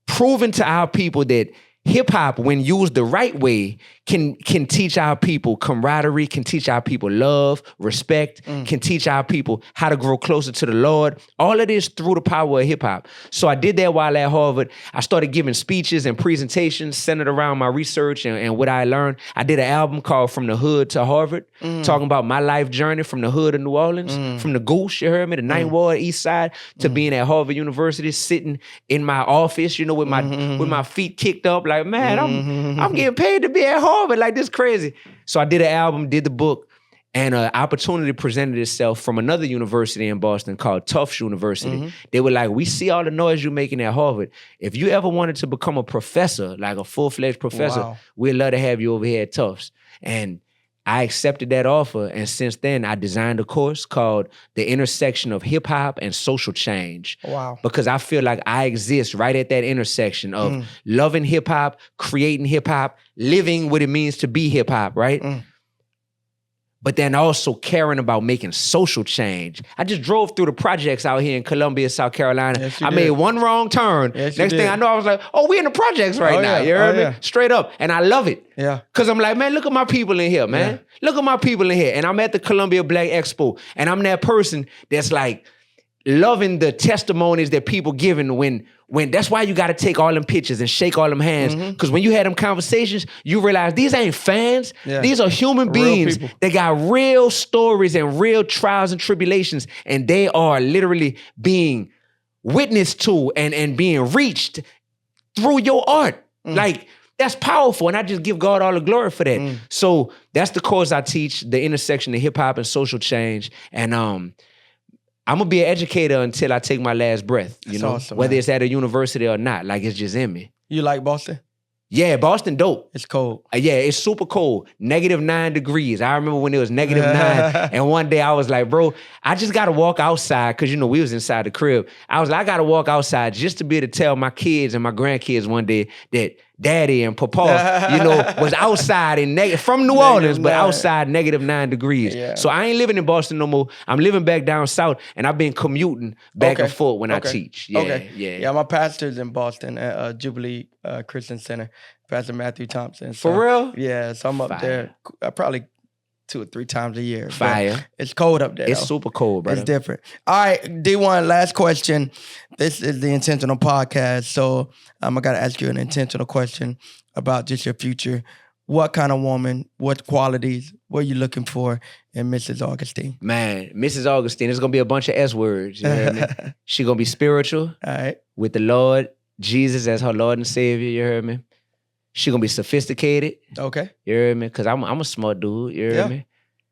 proving to our people that hip hop, when used the right way, can teach our people camaraderie, can teach our people love, respect, can teach our people how to grow closer to the Lord. All of this through the power of hip hop. So I did that while at Harvard. I started giving speeches and presentations centered around my research and what I learned. I did an album called From the Hood to Harvard, talking about my life journey from the hood of New Orleans, from the Goose, you heard me, the Ninth Ward, East Side, to being at Harvard University, sitting in my office, you know, with my feet kicked up, like, man, I'm getting paid to be at Harvard, like, this crazy. So I did an album, did the book, and an opportunity presented itself from another university in Boston called Tufts University. They were like, we see all the noise you're making at Harvard. If you ever wanted to become a professor, like a full-fledged professor, we'd love to have you over here at Tufts. And I accepted that offer, and since then, I designed a course called The Intersection of Hip Hop and Social Change. Wow. Because I feel like I exist right at that intersection of loving hip hop, creating hip hop, living what it means to be hip hop, right? But then also caring about making social change. I just drove through the projects out here in Columbia, South Carolina. Yes, I made one wrong turn. Yes, Next thing I know, I was like, oh, we in the projects right now. You heard me? Straight up. And I love it. Yeah. Because I'm like, man, look at my people in here, man. Look at my people in here. And I'm at the Columbia Black Expo. And I'm that person that's like loving the testimonies that people giving when that's why you got to take all them pictures and shake all them hands. Because when you had them conversations, you realize these ain't fans. These are human beings that got real stories and real trials and tribulations. And they are literally being witnessed to and being reached through your art. Like, that's powerful. And I just give God all the glory for that. So that's the course I teach, the intersection of hip hop and social change. And I'm gonna be an educator until I take my last breath, you know, awesome, whether man. It's at a university or not. Like, it's just in me. You like Boston? Yeah, Boston dope. It's cold. Yeah, it's super cold. -9 degrees. I remember when it was -9. And one day I was like, bro, I just got to walk outside because, you know, we was inside the crib. I was like, I got to walk outside just to be able to tell my kids and my grandkids one day that Daddy and Papa, you know, was outside from New Orleans, but outside -9 degrees. Yeah. So I ain't living in Boston no more. I'm living back down south, and I've been commuting back and forth when I teach. Yeah, my pastor's in Boston at Jubilee Christian Center, Pastor Matthew Thompson. So, For real? Yeah, so I'm up there probably 2 or 3 times a year. Fire. It's cold up there. It's though. super cold, brother. It's different. All right, Dee-1, last question. This is the Intentional Podcast, so I got to ask you an intentional question about just your future. What kind of woman, what qualities, what are you looking for in Mrs. Augustine? Man, Mrs. Augustine, there's going to be a bunch of S words. You heard me? She going to be spiritual All right. with the Lord, Jesus as her Lord and Savior. You heard me? She going to be sophisticated. Okay. You heard me? Because I'm a smart dude. You heard me?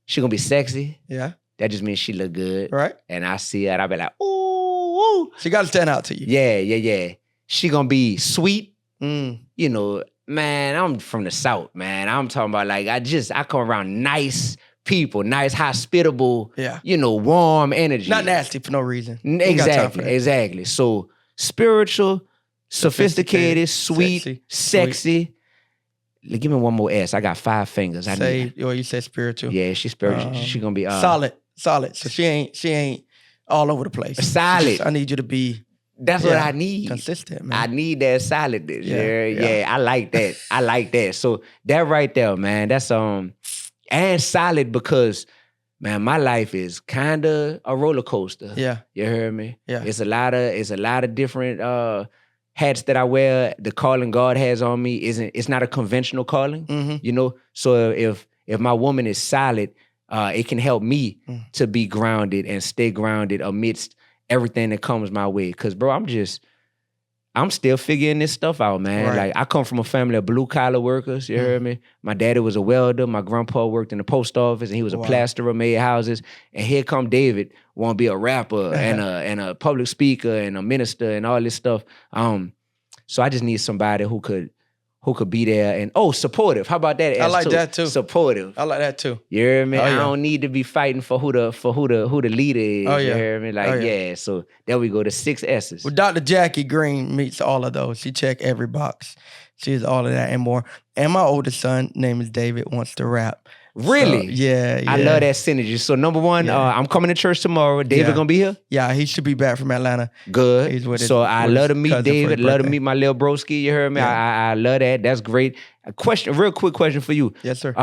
She going to be sexy. Yeah. That just means she look good. Right. And I see it, I'll be like, ooh. She got to stand out to you. Yeah. She going to be sweet. Mm. You know, man, I'm from the South, man. I'm talking about like, I come around nice people, nice, hospitable, you know, warm energy. Not nasty for no reason. Exactly. So spiritual, sophisticated, sweet, sexy. Give me one more S. I got 5 fingers. You said spiritual. Yeah, she's spiritual. She's gonna be solid. So she ain't all over the place. Solid. I need you to be. That's what I need. Consistent, man. I need that solidness. Yeah. I like that. So that right there, man, that's and solid because, man, my life is kinda a roller coaster. Yeah. You heard me? Yeah. It's a lot of different hats that I wear. The calling God has on me it's not a conventional calling. You know? So if my woman is solid, it can help me to be grounded and stay grounded amidst everything that comes my way. Cause bro, I'm still figuring this stuff out, man. Right. Like I come from a family of blue collar workers, you heard me? My daddy was a welder, my grandpa worked in the post office and he was a plasterer, made houses. And here come David, wanna be a rapper and a public speaker and a minister and all this stuff. So I just need somebody who could be there and supportive. How about that? I like that too. Supportive. I like that too. You hear me? Oh, yeah. I don't need to be fighting for who the leader is. Oh, yeah. You hear me? Like, so there we go, the 6 S's. Well, Dr. Jackie Greene meets all of those. She checked every box. She is all of that and more. And my oldest son, name is David, wants to rap. Really? So, yeah. I love that synergy. So number one, I'm coming to church tomorrow. David gonna be here? Yeah, he should be back from Atlanta. Good. He's with So I love to meet David. Love to birthday. meet my little broski. You heard me? Yeah. I love that. That's great. Real quick question for you. Yes, sir.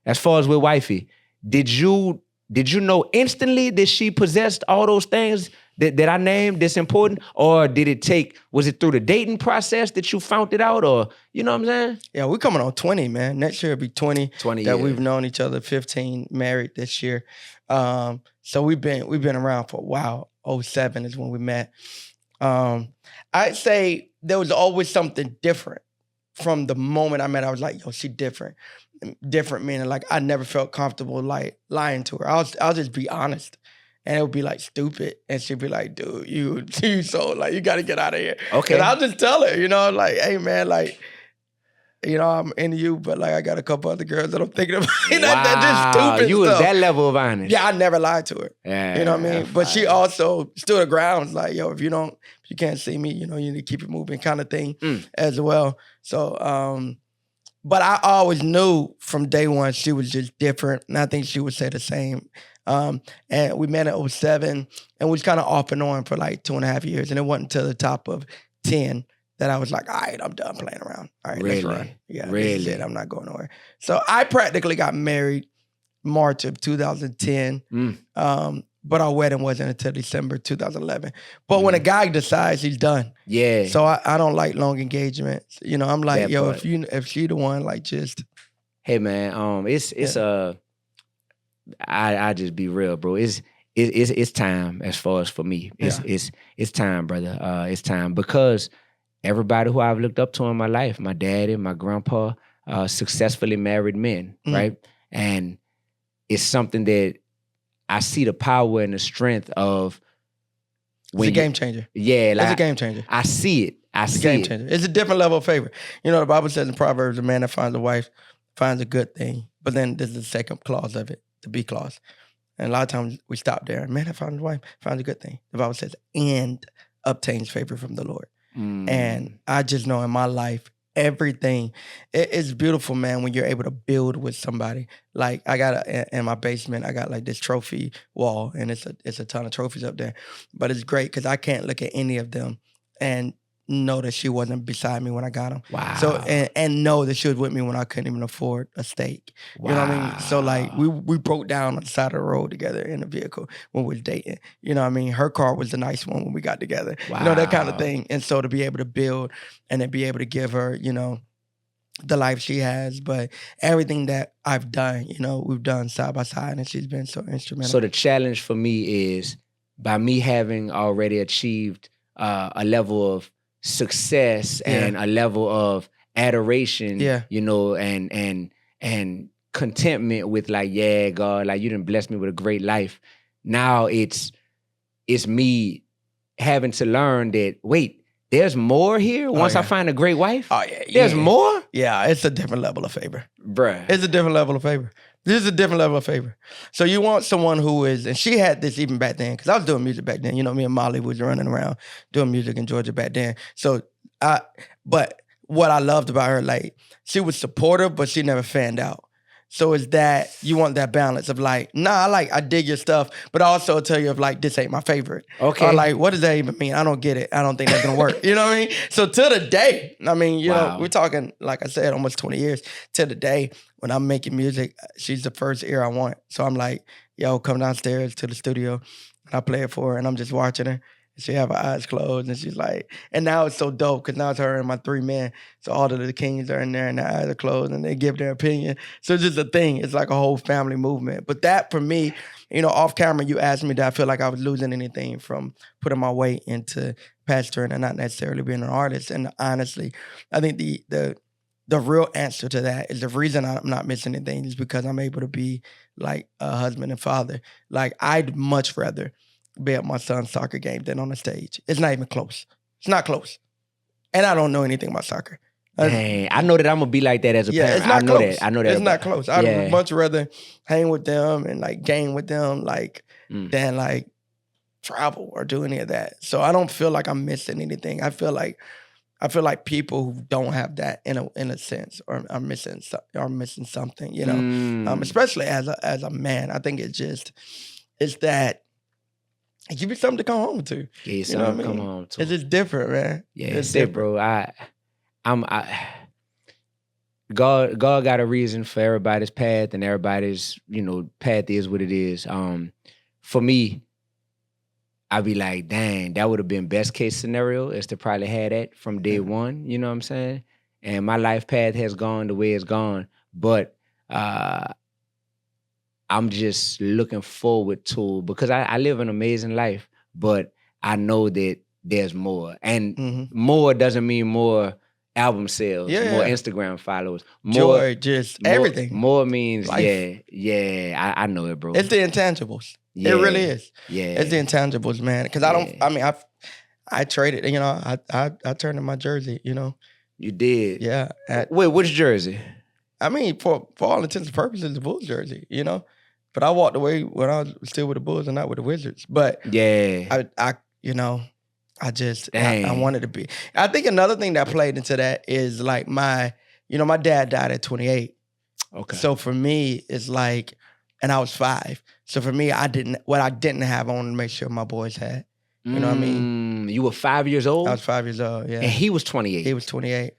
As far as with wifey, did you know instantly that she possessed all those things that I named that's important? Or was it through the dating process that you found it out? Or, you know what I'm saying? Yeah, we're coming on 20, man. Next year it'll be 20. 20 that years. We've known each other, 15, married this year. So we've been around for a while. 07 is when we met. I'd say there was always something different. From the moment I met her, I was like, yo, she different. Different meaning like I never felt comfortable like lying to her. I'll just be honest. And it would be like stupid. And she'd be like, dude, you so like you gotta get out of here. Okay. And I'll just tell her, like, hey man, like, I'm into you, but like I got a couple other girls that I'm thinking about. Wow. That's just stupid. You was stuff. that level of honest. Yeah, I never lied to her. Yeah. You know what I mean? But she also stood her ground, like, yo, if you can't see me, you need to keep it moving kind of thing as well. So but I always knew from day one she was just different. And I think she would say the same. And we met in 07 and we was kind of off and on for like 2.5 years. And it wasn't until the top of 10 that I was like, all right, I'm done playing around. All right, really? Let's run. Yeah, really? This is it. I'm not going nowhere. So I practically got married March of 2010. But our wedding wasn't until December 2011. But when a guy decides, he's done. Yeah. So I don't like long engagements. I'm like, That yo, part. if she the one, like just. Hey man, I just be real, bro. It's time as far as for me. It's time, brother. It's time because everybody who I've looked up to in my life, my daddy, my grandpa, successfully married men, right? And it's something that I see the power and the strength of. It's a game changer. Yeah, like, it's a game changer. I see it. It's a game changer. It's a different level of favor. The Bible says in Proverbs, a man that finds a wife finds a good thing. But then there's the second clause of it, the B clause. And a lot of times we stop there. Man that finds a wife finds a good thing. The Bible says, and obtains favor from the Lord. And I just know in my life, everything, it's beautiful, man, when you're able to build with somebody. Like I got in my basement, I got like this trophy wall and it's a ton of trophies up there. But it's great because I can't look at any of them and know that she wasn't beside me when I got them. Wow. So and know that she was with me when I couldn't even afford a steak. Wow. You know what I mean? So like we broke down on the side of the road together in a vehicle when we was dating. You know what I mean? Her car was the nice one when we got together. Wow. That kind of thing. And so to be able to build and to be able to give her, the life she has, but everything that I've done, we've done side by side and she's been so instrumental. So the challenge for me is by me having already achieved a level of success and a level of adoration, and contentment with like, yeah, God, like you done blessed me with a great life. Now it's me having to learn that, wait, there's more here once I find a great wife? Oh, yeah. There's more? Yeah, it's a different level of favor. Bruh. It's a different level of favor. This is a different level of favor. So you want someone who is, and she had this even back then, because I was doing music back then. Me and Molly was running around doing music in Georgia back then. So but what I loved about her, like, she was supportive, but she never fanned out. So it's that you want that balance of like, I dig your stuff, but I also tell you of like, this ain't my favorite. Okay. Or like, what does that even mean? I don't get it. I don't think that's gonna work. You know what I mean? So to the day, we're talking, like I said, almost 20 years. To the day when I'm making music, she's the first ear I want. So I'm like, yo, come downstairs to the studio and I play it for her and I'm just watching her. She have her eyes closed and she's like, and now it's so dope because now it's her and my 3 men. So all of the kings are in there and their eyes are closed and they give their opinion. So it's just a thing. It's like a whole family movement. But that for me, off camera, you asked me that I feel like I was losing anything from putting my weight into pastoring and not necessarily being an artist. And honestly, I think the real answer to that is the reason I'm not missing anything is because I'm able to be like a husband and father. Like I'd much rather be at my son's soccer game than on the stage. It's not even close. It's not close. And I don't know anything about soccer. Dang, I know that I'm going to be like that as a parent. It's not close. I know that. It's not close. I'd much rather hang with them and like game with them than like travel or do any of that. So I don't feel like I'm missing anything. I feel like I feel like people who don't have that in a sense are missing something, you know. Especially as a man, I think it's that give you something to come home to. Yeah, something to come home to. It's just different, man. Yeah, it's different, bro. God got a reason for everybody's path, and everybody's, path is what it is. For me, I'd be like, dang, that would have been best case scenario is to probably have that from day one, you know what I'm saying? And my life path has gone the way it's gone. But I'm just looking forward to, because I live an amazing life, but I know that there's more. And more doesn't mean more album sales, more Instagram followers, more joy, just everything. More means life. I know it, bro. It's the intangibles. It really is. Yeah, it's the intangibles, man. Because I traded. You know, I turned in my jersey. You know, you did. Yeah. Wait, which jersey? I mean, for all intents and purposes, the Bulls jersey. You know, but I walked away when I was still with the Bulls and not with the Wizards. But I wanted to be. I think another thing that played into that is like my dad died at 28. Okay. So for me, it's like, and I was 5. So for me, I didn't have, I wanted to make sure my boys had. You know what I mean? You were 5 years old? I was 5 years old, yeah. And he was 28? He was 28.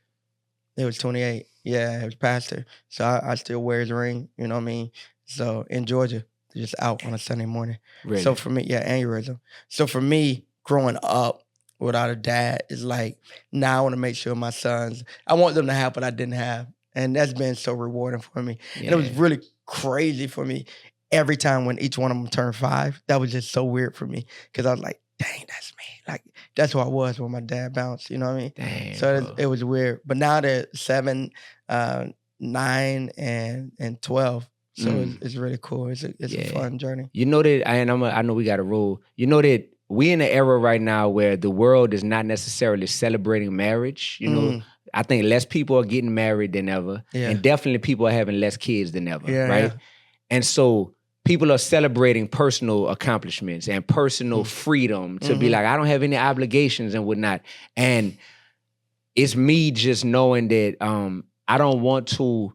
He was 28. Yeah, he was pastor. So I still wear his ring, you know what I mean? So in Georgia, just out on a Sunday morning. Really? So for me, aneurysm. So for me, growing up without a dad is like, now I want to make sure my sons, I want them to have what I didn't have. And that's been so rewarding for me. Yeah. And it was really crazy for me every time when each one of them turned 5. That was just so weird for me because I was like, dang, that's me. Like, that's who I was when my dad bounced, you know what I mean? Dang, so it was weird. But now they're 7, 9, and 12. So it's really cool. It's a fun journey. You know that, and I know we got a rule. You know that we in an era right now where the world is not necessarily celebrating marriage. You know, I think less people are getting married than ever. Yeah. And definitely people are having less kids than ever, right? Yeah. And so people are celebrating personal accomplishments and personal freedom to be like, I don't have any obligations and whatnot. And it's me just knowing that I don't want to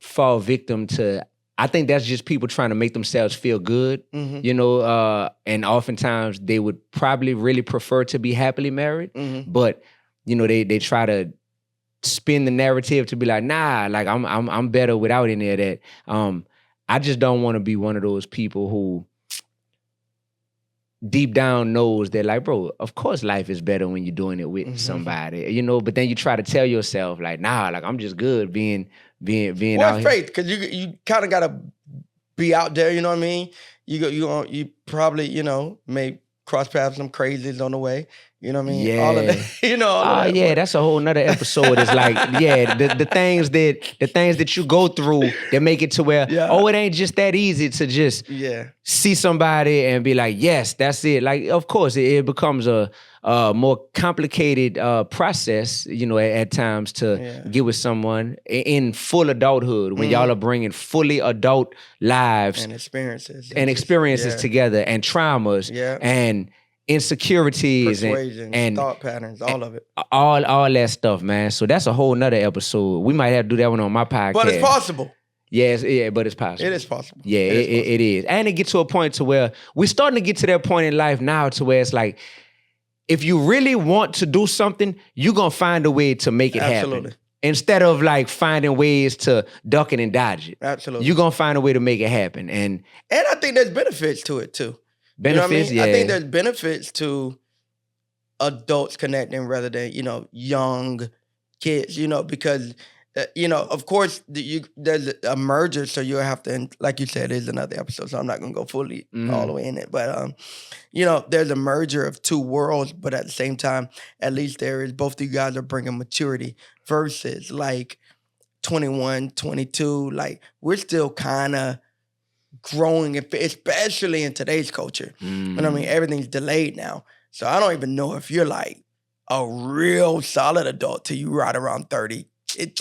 fall victim to, I think that's just people trying to make themselves feel good, you know, and oftentimes they would probably really prefer to be happily married, but, you know, they try to spin the narrative to be like, nah, like I'm better without any of that. I just don't want to be one of those people who deep down knows that, like, bro, of course life is better when you're doing it with somebody, you know, but then you try to tell yourself like, nah, like I'm just good being out here. Faith, because you kind of got to be out there, you know what I mean? You probably, you know, may cross paths some crazies on the way. You know what I mean? Yeah. All of that. You know, all of that. Yeah, that's a whole nother episode. It's like, the things that you go through that make it to where, it ain't just that easy to just see somebody and be like, yes, that's it. Like, of course, it becomes a more complicated process, you know, at times to get with someone in full adulthood when y'all are bringing fully adult lives and experiences together and traumas and insecurities and thought patterns, all of it. All that stuff, man. So that's a whole nother episode. We might have to do that one on my podcast. But it's possible. Yes, but it's possible. It is possible. Yeah, it is. And it gets to a point to where we're starting to get to that point in life now to where it's like, if you really want to do something, you're going to find a way to make it happen. Instead of like finding ways to duck it and dodge it. Absolutely. You're going to find a way to make it happen. And I think there's benefits to it too. Benefits, you know what I mean? I think there's benefits to adults connecting rather than, you know, young kids, you know, because, you know, of course, there's a merger, so you'll have to, like you said, there's another episode, so I'm not going to go fully all the way in it. But, you know, there's a merger of two worlds, but at the same time, at least both of you guys are bringing maturity versus like 21, 22, like we're still kind of growing, especially in today's culture. You know what I mean? Everything's delayed now. So I don't even know if you're like a real solid adult till you right around 30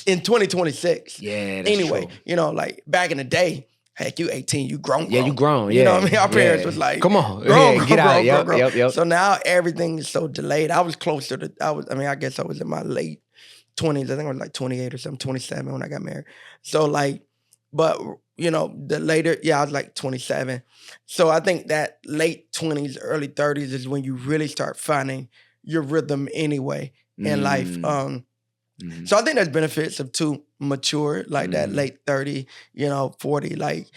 in 2026. Yeah, that's anyway, true. You know, like back in the day, heck, you 18, you grown. Yeah, you grown. You Yeah, know what I mean? Our parents was like, come on, grown, get out. grown. Yep. So now everything is so delayed. I was closer to, I guess I was in my late 20s. I think I was like 28 or something, 27 when I got married. So like, but you know, the later, I was like 27. So I think that late 20s, early 30s is when you really start finding your rhythm anyway in life. So I think there's benefits of too mature, like that late 30, 40, like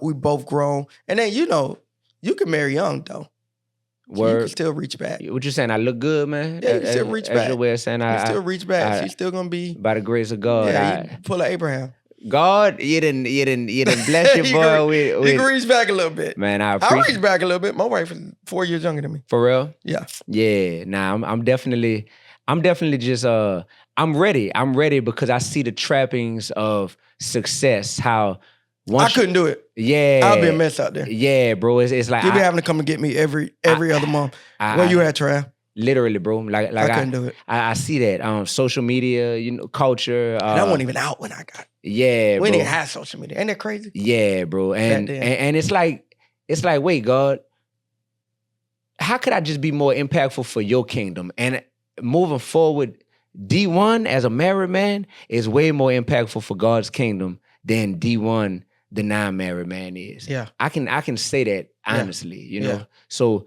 we both grown. And then, you can marry young though. So you can still reach back. What you saying? I look good, man? Yeah, you can still reach back. Your way of saying you can still reach back. She's still gonna be, by the grace of God. Yeah, you pull an Abraham. God, you didn't bless your boy with. You can reach back a little bit. Man, I reach back a little bit. My wife is 4 years younger than me. For real? Yeah. Yeah. Nah, I'm definitely just I'm ready. I'm ready because I see the trappings of success. How I couldn't do it. Yeah. I'll be a mess out there. Yeah, bro. It's like you be having to come and get me every other month. Where you at, Trav? Literally, bro. Like I couldn't do it. I see that. Social media, culture. That wasn't even out when I got it. Yeah, we didn't even have social media. Ain't that crazy? Yeah, bro. And it's like, wait, God, how could I just be more impactful for your kingdom? And moving forward, Dee-1 as a married man is way more impactful for God's kingdom than Dee-1, the non-married man is. Yeah. I can say that honestly, you know. Yeah. So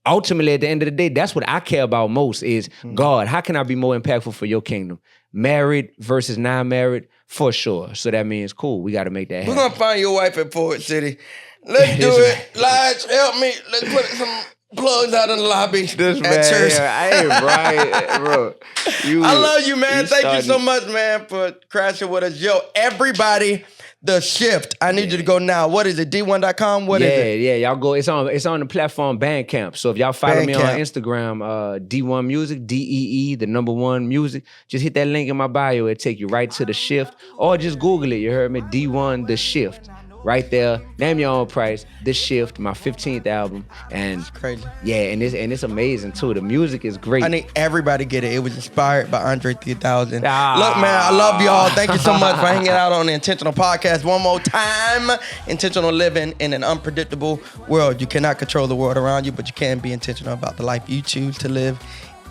ultimately, at the end of the day, that's what I care about most is, God, how can I be more impactful for your kingdom? Married versus non-married, for sure. So that means, cool, we got to make that happen. We're going to find your wife at Ford City. Let's do it. Lige, help me. Let's put some plugs out in the lobby at church. Hey, Brian, bro. I love you, man. Thank you so much, man, for crashing with us. Yo, everybody, The Shift. I need you to go now. What is it? D1.com? What is it? Yeah, y'all go. It's on the platform Bandcamp. So if y'all follow me on Instagram, D1 Music, DEE, the #1 music, just hit that link in my bio. It'll take you right to The Shift. Or just Google it. You heard me? D1 The Shift. Right there, name your own price. The Shift, my 15th album, and it's crazy. Yeah, and it's amazing too. The music is great. I need everybody to get it. It was inspired by Andre 3000. Look, man, I love y'all. Thank you so much for hanging out on the Intentional Podcast one more time. Intentional living in an unpredictable world. You cannot control the world around you, but you can be intentional about the life you choose to live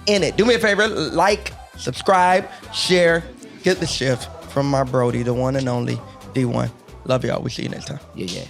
in it. Do me a favor, like, subscribe, share, get The Shift from my Brody, the one and only D1. Love y'all. We'll see you next time. Yeah.